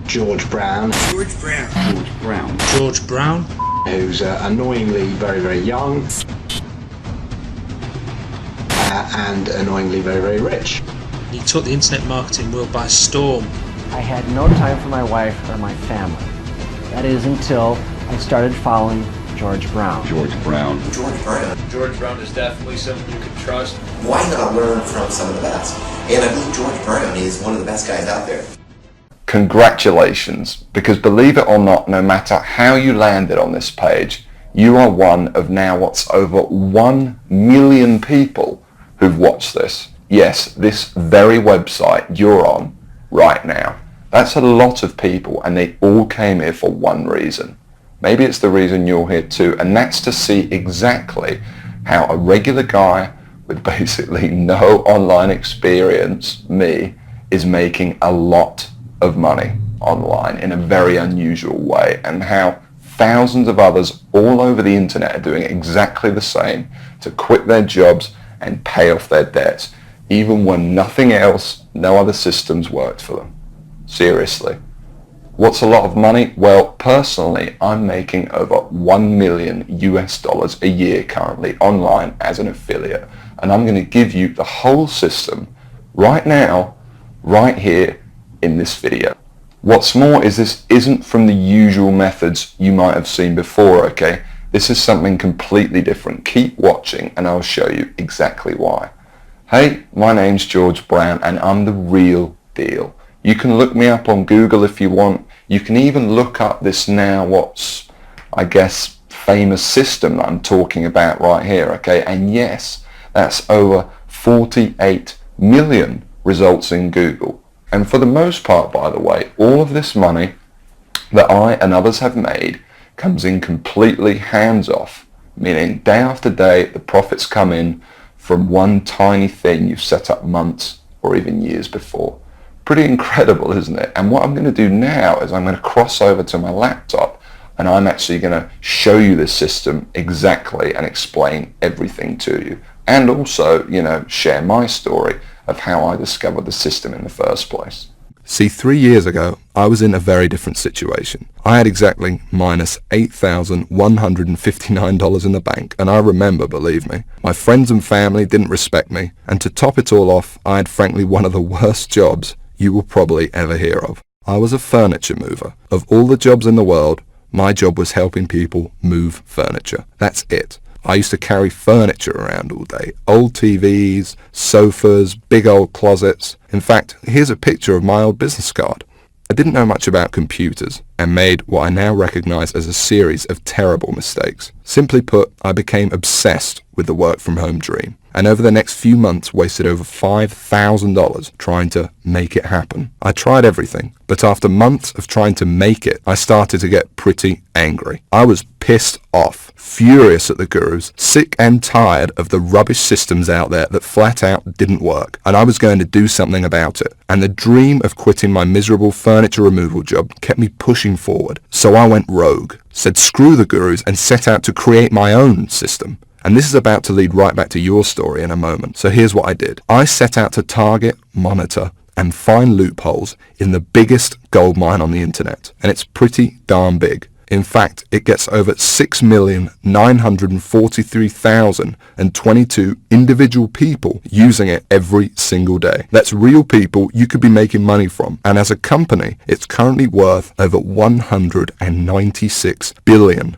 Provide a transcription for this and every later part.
George Brown. George Brown. George Brown. George Brown. Who's annoyingly very, very young. And annoyingly very, very rich. He took the internet marketing world by storm. I had no time for my wife or my family. That is until I started following George Brown. George Brown. George Brown. George Brown is definitely someone you can trust. Why not learn from some of the best? And I believe George Brown is one of the best guys out there. Congratulations, because believe it or not, no matter how you landed on this page, you are one of now what's over 1 million people who've watched this. Yes, this very website you're on right now. That's a lot of people, and they all came here for one reason. Maybe it's the reason you're here too, and that's to see exactly how a regular guy with basically no online experience, me, is making a lot of money online in a very unusual way, and how thousands of others all over the internet are doing exactly the same to quit their jobs and pay off their debts, even when nothing else, no other systems worked for them. Seriously. What's a lot of money? Well, personally, I'm making over $1 million US a year currently online as an affiliate, and I'm going to give you the whole system right now, right here in this video. What's more is this isn't from the usual methods you might have seen before, okay? This is something completely different. Keep watching and I'll show you exactly why. Hey, my name's George Brown and I'm the real deal. You can look me up on Google if you want. You can even look up this now what's, I guess, famous system that I'm talking about right here, okay? And yes, that's over 48 million results in Google. And for the most part, by the way, all of this money that I and others have made comes in completely hands-off, meaning day after day the profits come in from one tiny thing you've set up months or even years before. Pretty incredible, isn't it? And what I'm going to do now is I'm going to cross over to my laptop and I'm actually going to show you this system exactly and explain everything to you. And also, you know, share my story of how I discovered the system in the first place. See, 3 years ago, I was in a very different situation. I had exactly minus $8,159 in the bank, and I remember, believe me, my friends and family didn't respect me, and to top it all off, I had frankly one of the worst jobs you will probably ever hear of. I was a furniture mover. Of all the jobs in the world, my job was helping people move furniture. That's it. I used to carry furniture around all day. Old TVs, sofas, big old closets. In fact, here's a picture of my old business card. I didn't know much about computers and made what I now recognize as a series of terrible mistakes. Simply put, I became obsessed with the work from home dream, and over the next few months wasted over $5,000 trying to make it happen. I tried everything, but after months of trying to make it, I started to get pretty angry. I was pissed off, furious at the gurus, sick and tired of the rubbish systems out there that flat out didn't work, and I was going to do something about it. And the dream of quitting my miserable furniture removal job kept me pushing forward. So I went rogue, said screw the gurus, and set out to create my own system. And this is about to lead right back to your story in a moment. So here's what I did. I set out to target, monitor, and find loopholes in the biggest gold mine on the internet. And it's pretty darn big. In fact, it gets over 6,943,022 individual people using it every single day. That's real people you could be making money from. And as a company, it's currently worth over $196 billion.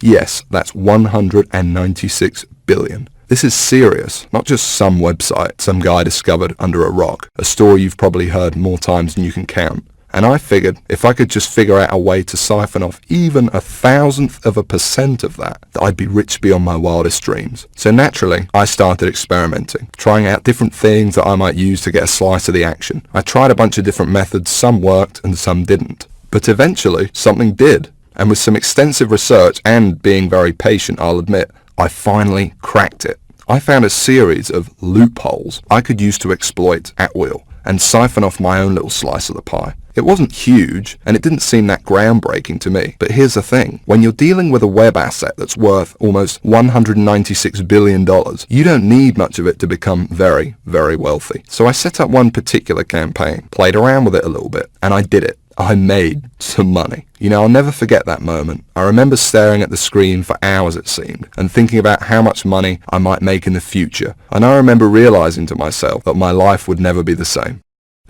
Yes, that's $196 billion. This is serious, not just some website some guy discovered under a rock, a story you've probably heard more times than you can count. And I figured if I could just figure out a way to siphon off even 1,000% of that, I'd be rich beyond my wildest dreams. So naturally, I started experimenting, trying out different things that I might use to get a slice of the action. I tried a bunch of different methods, some worked and some didn't. But eventually, something did. And with some extensive research and being very patient, I'll admit, I finally cracked it. I found a series of loopholes I could use to exploit at will and siphon off my own little slice of the pie. It wasn't huge, and it didn't seem that groundbreaking to me. But here's the thing. When you're dealing with a web asset that's worth almost $196 billion, you don't need much of it to become very, very wealthy. So I set up one particular campaign, played around with it a little bit, and I did it. I made some money. You know, I'll never forget that moment. I remember staring at the screen for hours, it seemed, and thinking about how much money I might make in the future. And I remember realizing to myself that my life would never be the same.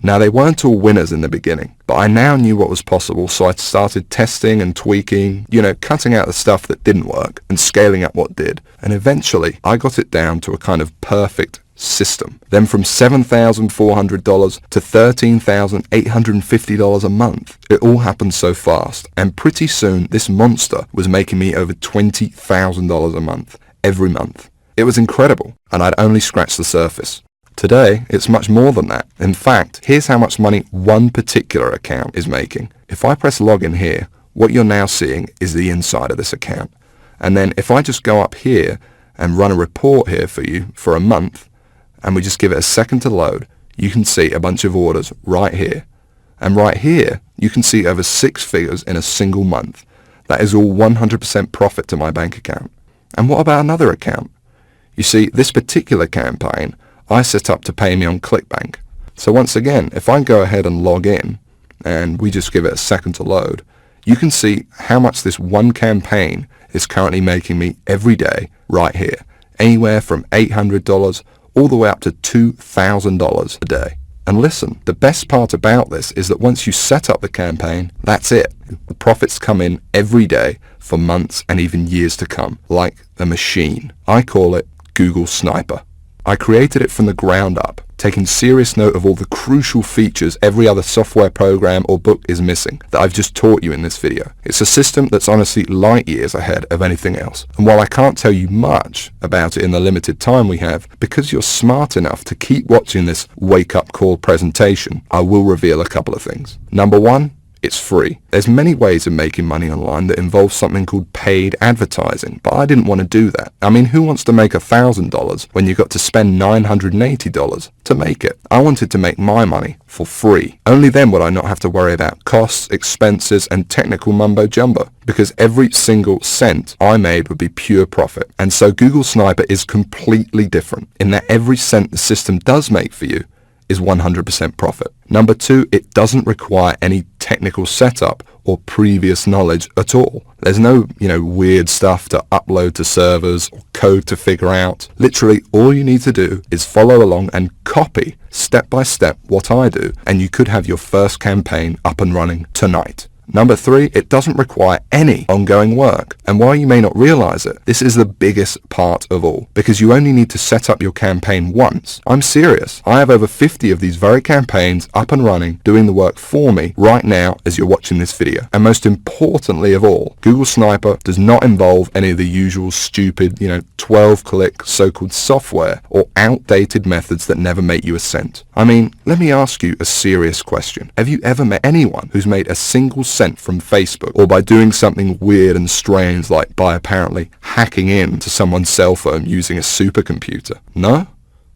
Now, they weren't all winners in the beginning, but I now knew what was possible, so I started testing and tweaking, cutting out the stuff that didn't work and scaling up what did. And eventually, I got it down to a kind of perfect system. Then from $7,400 to $13,850 a month. It all happened so fast, and pretty soon this monster was making me over $20,000 a month, every month. It was incredible, and I'd only scratched the surface. Today, it's much more than that. In fact, here's how much money one particular account is making. If I press login here, what you're now seeing is the inside of this account. And then if I just go up here and run a report here for you for a month, and we just give it a second to load, you can see a bunch of orders right here. And right here, you can see over 6 figures in a single month. That is all 100% profit to my bank account. And what about another account? You see, this particular campaign, I set up to pay me on ClickBank. So once again, if I go ahead and log in, and we just give it a second to load, you can see how much this one campaign is currently making me every day right here. Anywhere from $800 all the way up to $2,000 a day. And listen, the best part about this is that once you set up the campaign, that's it. The profits come in every day for months and even years to come, like a machine. I call it Google Sniper. I created it from the ground up, taking serious note of all the crucial features every other software program or book is missing that I've just taught you in this video. It's a system that's honestly light years ahead of anything else. And while I can't tell you much about it in the limited time we have, because you're smart enough to keep watching this wake-up call presentation, I will reveal a couple of things. Number one, it's free. There's many ways of making money online that involve something called paid advertising, but I didn't want to do that. I mean, who wants to make $1,000 when you got to spend $980 to make it? I wanted to make my money for free. Only then would I not have to worry about costs, expenses, and technical mumbo jumbo, because every single cent I made would be pure profit. And so Google Sniper is completely different in that every cent the system does make for you is 100% profit. Number two, it doesn't require any technical setup or previous knowledge at all. There's no, weird stuff to upload to servers or code to figure out. Literally, all you need to do is follow along and copy step by step what I do, and you could have your first campaign up and running tonight. Number three, it doesn't require any ongoing work. And while you may not realize it, this is the biggest part of all, because you only need to set up your campaign once. I'm serious. I have over 50 of these very campaigns up and running, doing the work for me right now as you're watching this video. And most importantly of all, Google Sniper does not involve any of the usual stupid, 12-click so-called software or outdated methods that never make you a cent. I mean, let me ask you a serious question. Have you ever met anyone who's made a single cent from Facebook, or by doing something weird and strange like by apparently hacking into someone's cell phone using a supercomputer? No?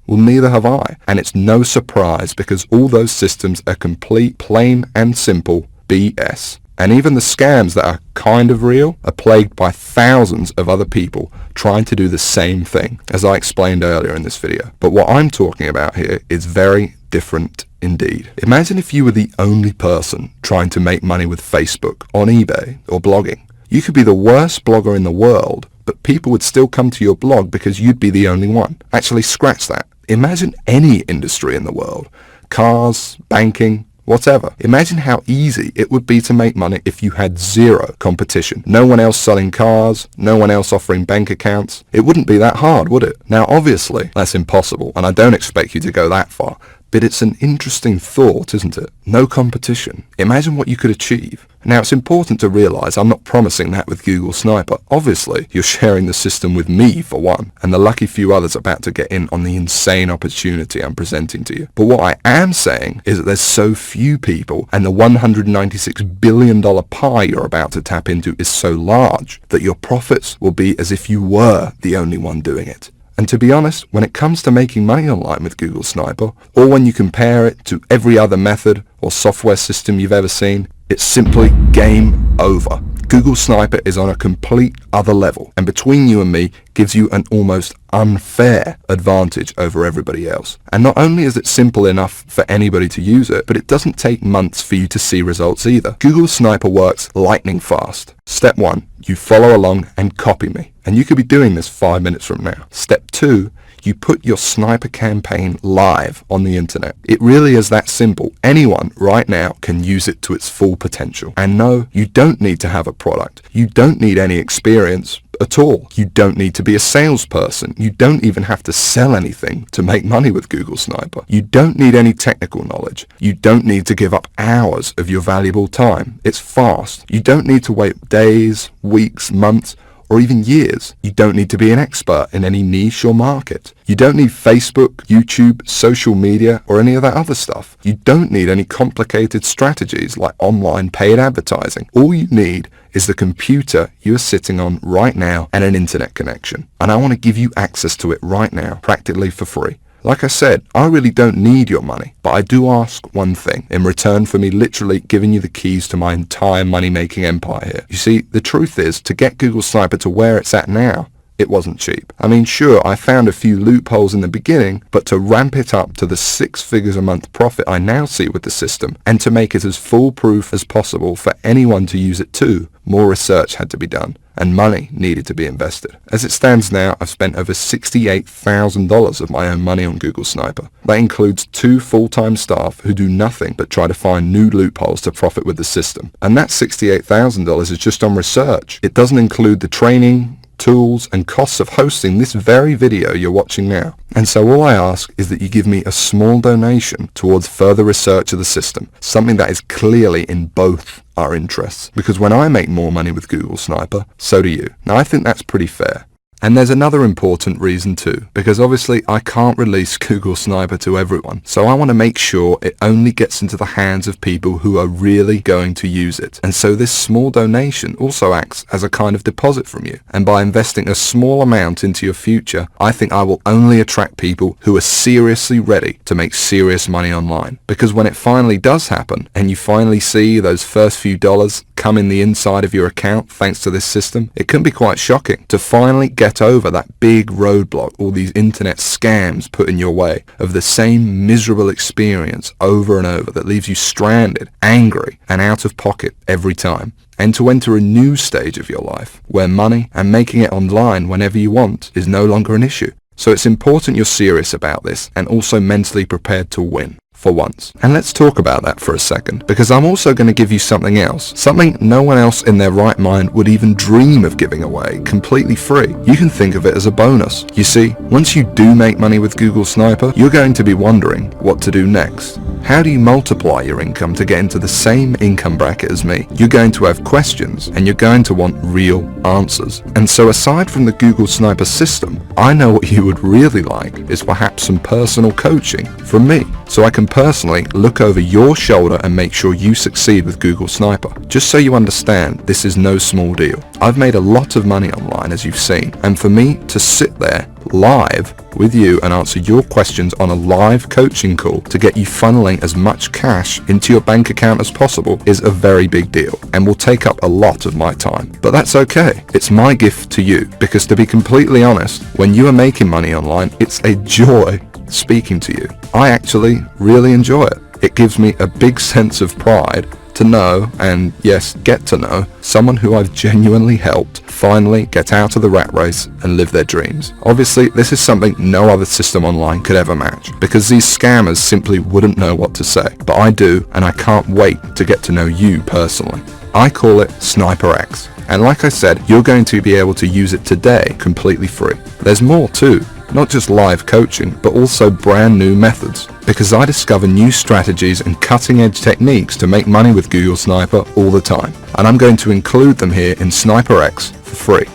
Well, neither have I. And it's no surprise, because all those systems are complete, plain and simple BS. And even the scams that are kind of real are plagued by thousands of other people trying to do the same thing, as I explained earlier in this video. But what I'm talking about here is very different indeed. Imagine if you were the only person trying to make money with Facebook, on eBay, or blogging. You could be the worst blogger in the world, but people would still come to your blog because you'd be the only one. Actually, scratch that. Imagine any industry in the world. Cars, banking, whatever. Imagine how easy it would be to make money if you had zero competition. No one else selling cars, no one else offering bank accounts. It wouldn't be that hard, would it? Now, obviously, that's impossible, and I don't expect you to go that far. But it's an interesting thought, isn't it? No competition. Imagine what you could achieve. Now, it's important to realize I'm not promising that with Google Sniper. Obviously, you're sharing the system with me, for one, and the lucky few others about to get in on the insane opportunity I'm presenting to you. But what I am saying is that there's so few people, and the $196 billion pie you're about to tap into is so large, that your profits will be as if you were the only one doing it. And to be honest, when it comes to making money online with Google Sniper, or when you compare it to every other method or software system you've ever seen, it's simply game over. Google Sniper is on a complete other level, and between you and me gives you an almost unfair advantage over everybody else. And not only is it simple enough for anybody to use it, but it doesn't take months for you to see results either. Google Sniper works lightning fast. Step 1, you follow along and copy me. And you could be doing this 5 minutes from now. Step 2, you put your sniper campaign live on the internet. It really is that simple. Anyone right now can use it to its full potential. And no, you don't need to have a product. You don't need any experience at all. You don't need to be a salesperson. You don't even have to sell anything to make money with Google Sniper. You don't need any technical knowledge. You don't need to give up hours of your valuable time. It's fast. You don't need to wait days, weeks, months, or even years. You don't need to be an expert in any niche or market. You don't need Facebook, YouTube, social media, or any of that other stuff. You don't need any complicated strategies like online paid advertising. All you need is the computer you are sitting on right now and an internet connection. And I want to give you access to it right now, practically for free. Like I said, I really don't need your money, but I do ask one thing in return for me literally giving you the keys to my entire money-making empire here. You see, the truth is, to get Google Sniper to where it's at now, it wasn't cheap. I mean, sure, I found a few loopholes in the beginning, but to ramp it up to the 6 figures a month profit I now see with the system, and to make it as foolproof as possible for anyone to use it too, more research had to be done, and money needed to be invested. As it stands now, I've spent over $68,000 of my own money on Google Sniper. That includes 2 full-time staff who do nothing but try to find new loopholes to profit with the system. And that $68,000 is just on research. It doesn't include the training, tools and costs of hosting this very video you're watching now. And so all I ask is that you give me a small donation towards further research of the system, something that is clearly in both our interests. Because when I make more money with Google Sniper, so do you. Now I think that's pretty fair. And there's another important reason too, because obviously I can't release Google Sniper to everyone, so I want to make sure it only gets into the hands of people who are really going to use it. And so this small donation also acts as a kind of deposit from you. And by investing a small amount into your future, I think I will only attract people who are seriously ready to make serious money online. Because when it finally does happen, and you finally see those first few dollars come in the inside of your account thanks to this system, it can be quite shocking to finally get over that big roadblock all these internet scams put in your way of the same miserable experience over and over that leaves you stranded, angry, and out of pocket every time. And to enter a new stage of your life where money and making it online whenever you want is no longer an issue. So it's important you're serious about this and also mentally prepared to win. For once. And let's talk about that for a second, because I'm also going to give you something else, something no one else in their right mind would even dream of giving away completely free. You can think of it as a bonus. You see, once you do make money with Google Sniper, you're going to be wondering what to do next. How do you multiply your income to get into the same income bracket as me? You're going to have questions and you're going to want real answers. And so aside from the Google Sniper system, I know what you would really like is perhaps some personal coaching from me, so I can personally look over your shoulder and make sure you succeed with Google Sniper. Just so you understand, this is no small deal. I've made a lot of money online, as you've seen, and for me to sit there live with you and answer your questions on a live coaching call to get you funneling as much cash into your bank account as possible is a very big deal and will take up a lot of my time. But that's okay. It's my gift to you, because to be completely honest, when you are making money online, it's a joy speaking to you. I actually really enjoy it. It gives me a big sense of pride to know, and yes, get to know, someone who I've genuinely helped finally get out of the rat race and live their dreams. Obviously, this is something no other system online could ever match, because these scammers simply wouldn't know what to say. But I do, and I can't wait to get to know you personally. I call it Sniper X. And like I said, you're going to be able to use it today completely free. There's more too. Not just live coaching, but also brand new methods. Because I discover new strategies and cutting edge techniques to make money with Google Sniper all the time. And I'm going to include them here in Sniper X for free.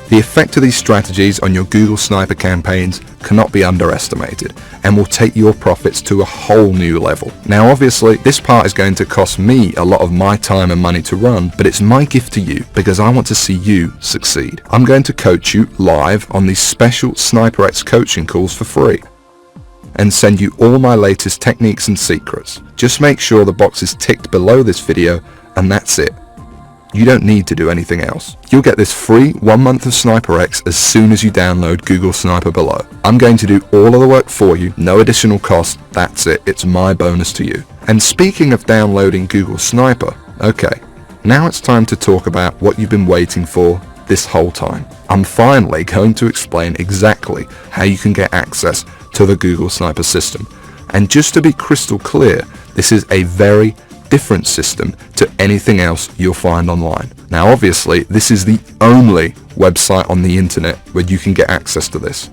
The effect of these strategies on your Google Sniper campaigns cannot be underestimated and will take your profits to a whole new level. Now obviously this part is going to cost me a lot of my time and money to run, but it's my gift to you because I want to see you succeed. I'm going to coach you live on these special Sniper X coaching calls for free and send you all my latest techniques and secrets. Just make sure the box is ticked below this video and that's it. You don't need to do anything else. You'll get this free 1 month of SniperX as soon as you download Google Sniper below. I'm going to do all of the work for you, no additional cost. That's it. It's my bonus to you. And speaking of downloading Google Sniper, okay, now it's time to talk about what you've been waiting for this whole time. I'm finally going to explain exactly how you can get access to the Google Sniper system. And just to be crystal clear, this is a very different system to anything else you'll find online. Now obviously, this is the only website on the internet where you can get access to this.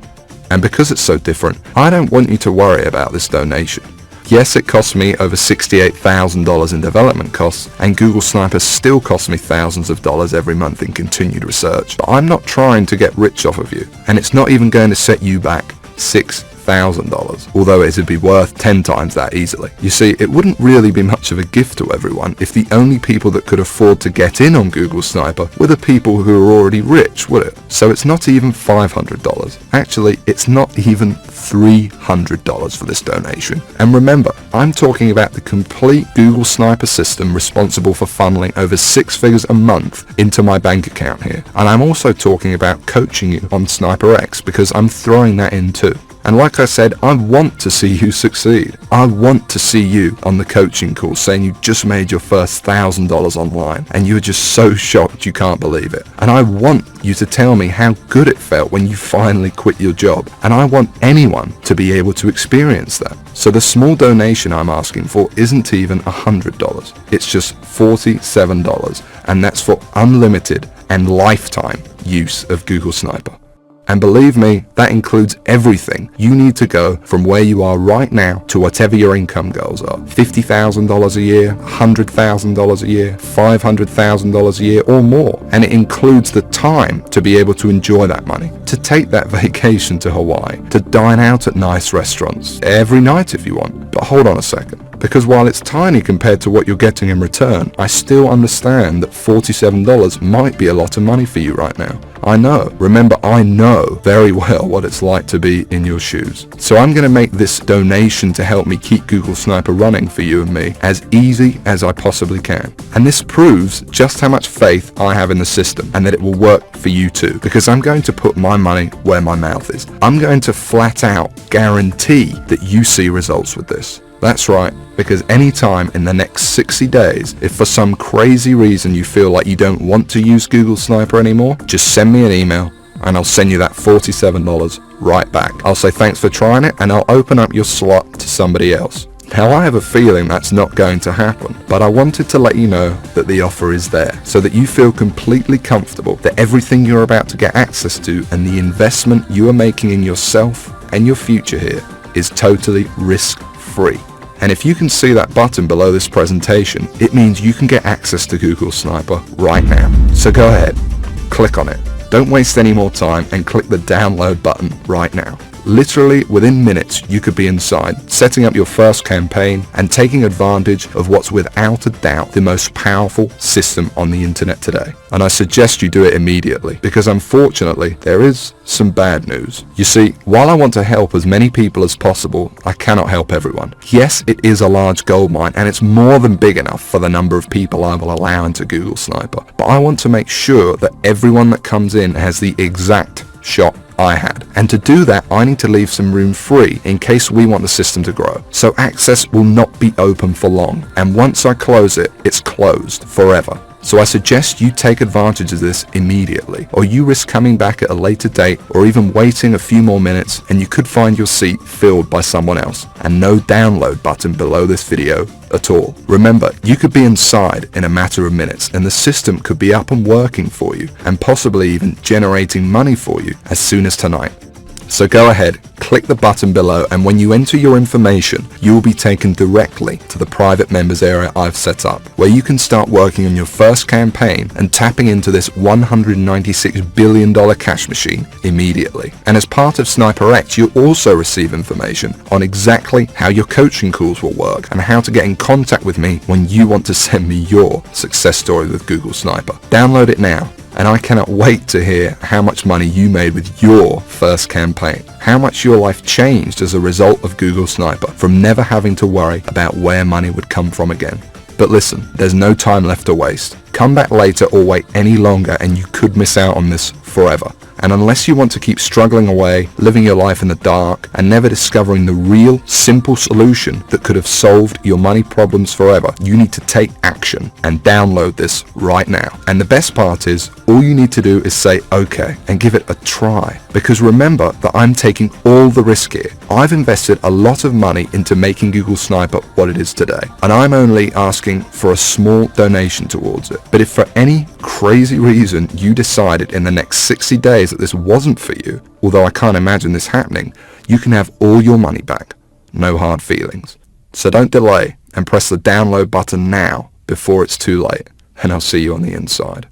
And because it's so different, I don't want you to worry about this donation. Yes, it cost me over $68,000 in development costs, and Google Sniper still costs me thousands of dollars every month in continued research, but I'm not trying to get rich off of you, and it's not even going to set you back $6,000, although it would be worth 10 times that easily. You see, it wouldn't really be much of a gift to everyone if the only people that could afford to get in on Google Sniper were the people who are already rich, would it? So it's not even $500. Actually, it's not even $300 for this donation. And remember, I'm talking about the complete Google Sniper system responsible for funneling over 6 figures a month into my bank account here. And I'm also talking about coaching you on SniperX, because I'm throwing that in too. And like I said, I want to see you succeed. I want to see you on the coaching call saying you just made your first $1,000 online and you were just so shocked you can't believe it. And I want you to tell me how good it felt when you finally quit your job. And I want anyone to be able to experience that. So the small donation I'm asking for isn't even $100. It's just $47, and that's for unlimited and lifetime use of Google Sniper. And believe me, that includes everything. You need to go from where you are right now to whatever your income goals are. $50,000 a year, $100,000 a year, $500,000 a year or more. And it includes the time to be able to enjoy that money, to take that vacation to Hawaii, to dine out at nice restaurants every night if you want. But hold on a second. Because while it's tiny compared to what you're getting in return, I still understand that $47 might be a lot of money for you right now. I know. Remember, I know very well what it's like to be in your shoes. So I'm going to make this donation to help me keep Google Sniper running for you and me as easy as I possibly can. And this proves just how much faith I have in the system and that it will work for you too. Because I'm going to put my money where my mouth is. I'm going to flat out guarantee that you see results with this. That's right, because anytime in the next 60 days, if for some crazy reason you feel like you don't want to use Google Sniper anymore, just send me an email and I'll send you that $47 right back. I'll say thanks for trying it and I'll open up your slot to somebody else. Now I have a feeling that's not going to happen, but I wanted to let you know that the offer is there so that you feel completely comfortable that everything you're about to get access to and the investment you are making in yourself and your future here is totally risk-free. And if you can see that button below this presentation, it means you can get access to Google Sniper right now. So go ahead, click on it. Don't waste any more time and click the download button right now. Literally within minutes you could be inside, setting up your first campaign and taking advantage of what's without a doubt the most powerful system on the internet today. And I suggest you do it immediately, because unfortunately there is some bad news. You see, while I want to help as many people as possible, I cannot help everyone. Yes, it is a large goldmine and it's more than big enough for the number of people I will allow into Google Sniper, but I want to make sure that everyone that comes in has the exact shot I had. And to do that, I need to leave some room free in case we want the system to grow. So access will not be open for long. And once I close it, it's closed forever. So I suggest you take advantage of this immediately, or you risk coming back at a later date or even waiting a few more minutes and you could find your seat filled by someone else. And no download button below this video at all. Remember, you could be inside in a matter of minutes and the system could be up and working for you and possibly even generating money for you as soon as tonight. So go ahead, click the button below, and when you enter your information, you will be taken directly to the private members area I've set up, where you can start working on your first campaign and tapping into this $196 billion cash machine immediately. And as part of SniperX, you'll also receive information on exactly how your coaching calls will work and how to get in contact with me when you want to send me your success story with Google Sniper. Download it now. And I cannot wait to hear how much money you made with your first campaign. How much your life changed as a result of Google Sniper, from never having to worry about where money would come from again. But listen, there's no time left to waste. Come back later or wait any longer and you could miss out on this forever. And unless you want to keep struggling away, living your life in the dark, and never discovering the real, simple solution that could have solved your money problems forever, you need to take action and download this right now. And the best part is, all you need to do is say okay and give it a try. Because remember that I'm taking all the risk here. I've invested a lot of money into making Google Sniper what it is today, and I'm only asking for a small donation towards it. But if for any crazy reason you decided in the next 60 days that this wasn't for you, although I can't imagine this happening, you can have all your money back. No hard feelings. So don't delay and press the download button now before it's too late, and I'll see you on the inside.